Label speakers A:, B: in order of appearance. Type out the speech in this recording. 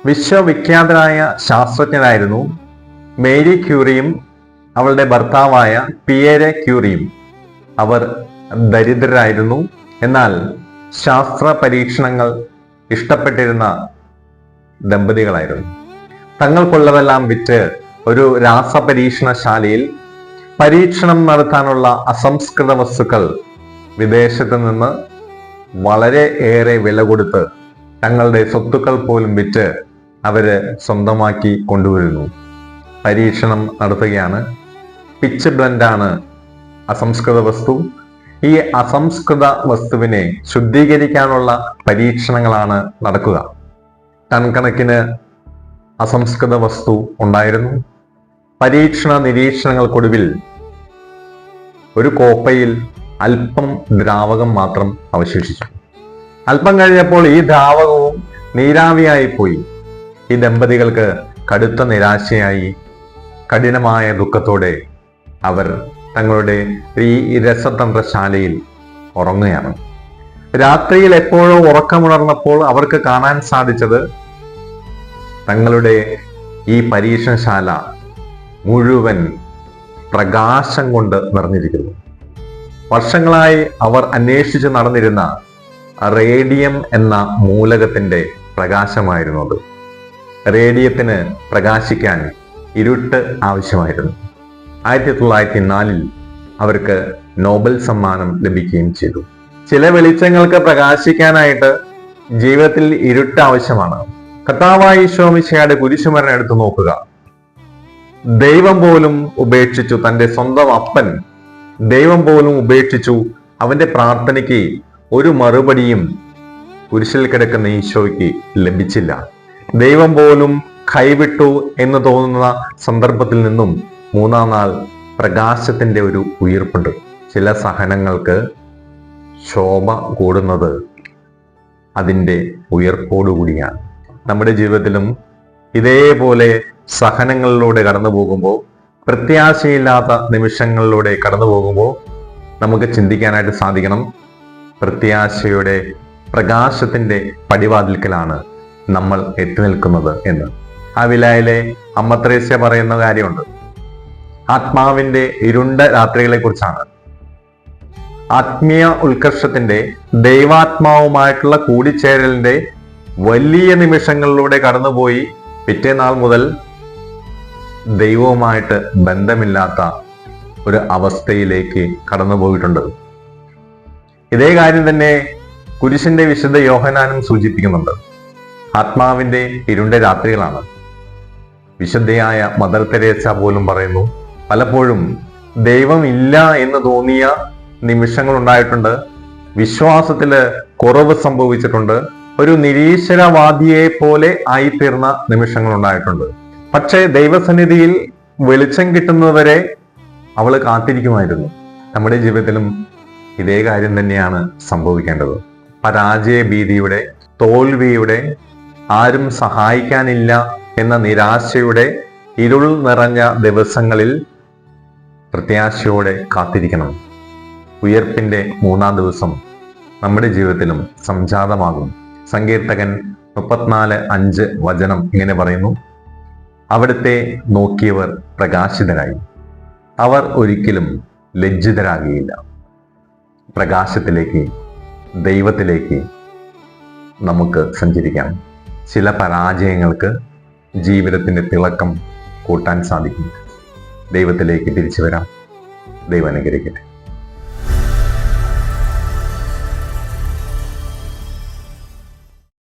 A: വിശ്വവിഖ്യാതരായ ശാസ്ത്രജ്ഞരായിരുന്നു Mary ക്യൂറിയും അവളുടെ ഭർത്താവായ പിയേരെ ക്യൂറിയും. അവർ ദരിദ്രരായിരുന്നു, എന്നാൽ ശാസ്ത്ര പരീക്ഷണങ്ങൾ ഇഷ്ടപ്പെട്ടിരുന്ന ദമ്പതികളായിരുന്നു. തങ്ങൾക്കുള്ളതെല്ലാം വിറ്റ് ഒരു രാസപരീക്ഷണശാലയിൽ പരീക്ഷണം നടത്താനുള്ള അസംസ്കൃത വസ്തുക്കൾ വിദേശത്ത് നിന്ന് വളരെ ഏറെ വില കൊടുത്ത് തങ്ങളുടെ സ്വത്തുക്കൾ പോലും വിറ്റ് അവര് സ്വന്തമാക്കി കൊണ്ടുവരുന്നു. പരീക്ഷണം നടത്തുകയാണ്. പിച്ച് ബ്ലെൻഡാണ് അസംസ്കൃത വസ്തു. ഈ അസംസ്കൃത വസ്തുവിനെ ശുദ്ധീകരിക്കാനുള്ള പരീക്ഷണങ്ങളാണ് നടക്കുക. ടൺ കണക്കിന് അസംസ്കൃത വസ്തു ഉണ്ടായിരുന്നു. പരീക്ഷണ നിരീക്ഷണങ്ങൾക്കൊടുവിൽ ഒരു കോപ്പയിൽ അല്പം ദ്രാവകം മാത്രം അവശേഷിച്ചു. അല്പം കഴിഞ്ഞപ്പോൾ ഈ ദ്രാവകവും നീരാവിയായി പോയി. ഈ ദമ്പതികൾക്ക് കടുത്ത നിരാശയായി. കഠിനമായ ദുഃഖത്തോടെ അവർ തങ്ങളുടെ ഈ രസതന്ത്രശാലയിൽ ഉറങ്ങുകയാണ്. രാത്രിയിൽ എപ്പോഴോ ഉറക്കമുണർന്നപ്പോൾ അവർക്ക് കാണാൻ സാധിച്ചത് തങ്ങളുടെ ഈ പരീക്ഷണശാല മുഴുവൻ പ്രകാശം കൊണ്ട് നിറഞ്ഞിരിക്കുന്നു. വർഷങ്ങളായി അവർ അന്വേഷിച്ച് നടന്നിരുന്ന റേഡിയം എന്ന മൂലകത്തിന്റെ പ്രകാശമായിരുന്നു അത്. റേഡിയത്തിന് പ്രകാശിക്കാൻ ഇരുട്ട് ആവശ്യമായിരുന്നു. 1904 അവർക്ക് നോബൽ സമ്മാനം ലഭിക്കുകയും ചെയ്തു. ചില വെളിച്ചങ്ങൾക്ക് പ്രകാശിക്കാനായിട്ട് ജീവിതത്തിൽ ഇരുട്ട് ആവശ്യമാണ്. കർത്താവായ ഈശോ മിശിഹായുടെ കുരിശുമരണം എടുത്തു നോക്കുക. ദൈവം പോലും ഉപേക്ഷിച്ചു, തന്റെ സ്വന്തം അപ്പൻ ദൈവം പോലും ഉപേക്ഷിച്ചു. അവന്റെ പ്രാർത്ഥനയ്ക്ക് ഒരു മറുപടിയും കുരിശിൽ കിടക്കുന്ന ഈശോയ്ക്ക് ലഭിച്ചില്ല. ദൈവം പോലും കൈവിട്ടു എന്ന് തോന്നുന്ന സന്ദർഭത്തിൽ നിന്നും മൂന്നാം നാൾ പ്രകാശത്തിന്റെ ഒരു ഉയർപ്പുണ്ട്. ചില സഹനങ്ങൾക്ക് ശോഭ കൂടുന്നത് അതിൻ്റെ ഉയർപ്പോടുകൂടിയാണ്. നമ്മുടെ ജീവിതത്തിലും ഇതേപോലെ സഹനങ്ങളിലൂടെ കടന്നു പോകുമ്പോൾ, പ്രത്യാശയില്ലാത്ത നിമിഷങ്ങളിലൂടെ കടന്നു പോകുമ്പോൾ നമുക്ക് ചിന്തിക്കാനായിട്ട് സാധിക്കണം, പ്രത്യാശയുടെ പ്രകാശത്തിന്റെ പടിവാതിൽക്കലാണ് നമ്മൾ എത്തി നിൽക്കുന്നത് എന്ന്. ആ വിലായിലെ അമ്മ ത്രേസ്യ പറയുന്ന കാര്യമുണ്ട്. ആത്മാവിന്റെ ഇരുണ്ട രാത്രികളെ കുറിച്ചാണ്. ആത്മീയ ഉത്കർഷത്തിന്റെ ദൈവാത്മാവുമായിട്ടുള്ള കൂടിച്ചേരലിന്റെ വലിയ നിമിഷങ്ങളിലൂടെ കടന്നുപോയി പിറ്റേനാൾ മുതൽ ദൈവവുമായിട്ട് ബന്ധമില്ലാത്ത ഒരു അവസ്ഥയിലേക്ക് കടന്നുപോയിട്ടുണ്ട്. ഇതേ കാര്യം തന്നെ കുരിശിന്റെ വിശുദ്ധ യോഹന്നാനും സൂചിപ്പിക്കുന്നുണ്ട്. ആത്മാവിന്റെ ഇരുണ്ട രാത്രികളാണ്. വിശുദ്ധയായ മദർ തെരേസ പോലും പറയുന്നു, പലപ്പോഴും ദൈവം ഇല്ല എന്ന് തോന്നിയ നിമിഷങ്ങൾ ഉണ്ടായിട്ടുണ്ട്. വിശ്വാസത്തില് കുറവ് സംഭവിച്ചിട്ടുണ്ട്. ഒരു നിരീശ്വരവാദിയെ പോലെ ആയിത്തീർന്ന നിമിഷങ്ങൾ ഉണ്ടായിട്ടുണ്ട്. പക്ഷേ ദൈവസന്നിധിയിൽ വെളിച്ചം കിട്ടുന്നവരെ അവള് കാത്തിരിക്കുമായിരുന്നു. നമ്മുടെ ജീവിതത്തിലും ഇതേ കാര്യം തന്നെയാണ് സംഭവിക്കേണ്ടത്. പരാജയ ഭീതിയുടെ, തോൽവിയുടെ, ആരും സഹായിക്കാനില്ല എന്ന നിരാശയുടെ ഇരുൾ നിറഞ്ഞ ദിവസങ്ങളിൽ പ്രത്യാശയോടെ കാത്തിരിക്കണം. ഉയർപ്പിന്റെ 3-ാം ദിവസം നമ്മുടെ ജീവിതത്തിലും സംജാതമാകും. സങ്കീർത്തകൻ 34:5 വചനം ഇങ്ങനെ പറയുന്നു, അവിടുത്തെ നോക്കിയവർ പ്രകാശിതരായി, അവർ ഒരിക്കലും ലജ്ജിതരാകുകയില്ല. പ്രകാശത്തിലേക്ക്, ദൈവത്തിലേക്ക് നമുക്ക് സഞ്ചരിക്കാം. ചില പരാജയങ്ങൾക്ക് ജീവിതത്തിന്റെ തിളക്കം കൂട്ടാൻ സാധിക്കും. ദൈവത്തിലേക്ക് തിരിച്ചു വരാം. ദൈവം അനുഗ്രഹിക്കട്ടെ.